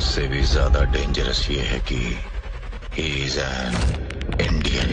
से भी ज्यादा डेंजरस ये है कि ही इज एन इंडियन।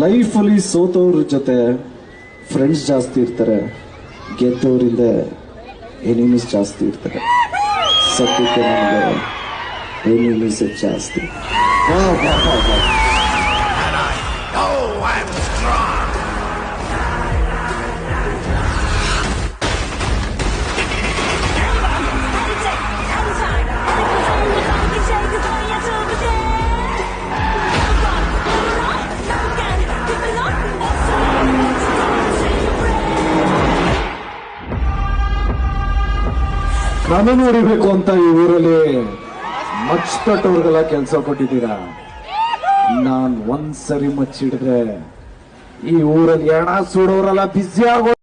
ಲೈಫಲ್ಲಿ ಸೋತವ್ರ ಜೊತೆ ಫ್ರೆಂಡ್ಸ್ ಜಾಸ್ತಿ ಇರ್ತಾರೆ, ಗೆದ್ದವರಿಂದ ಎನಿಮೀಸ್ ಜಾಸ್ತಿ ಇರ್ತಾರೆ. ಸತ್ಯಕ್ಕೆ ನನಗೆ ಎನಿಮೀಸ್ ಜಾಸ್ತಿ. ನಾನು ನೋಡಿಬೇಕು ಅಂತ ಈ ಊರಲ್ಲಿ ಮಚ್ಚುಕಟ್ಟವ್ರಿಗೆಲ್ಲ ಕೆಲಸ ಕೊಟ್ಟಿದ್ದೀರಾ. ನಾನ್ ಒಂದ್ಸರಿ ಮಚ್ಚಿಡಿದ್ರೆ ಈ ಊರಲ್ಲಿ ಎಣ ಸುಡೋರೆಲ್ಲ ಬ್ಯುಸಿ ಆಗೋ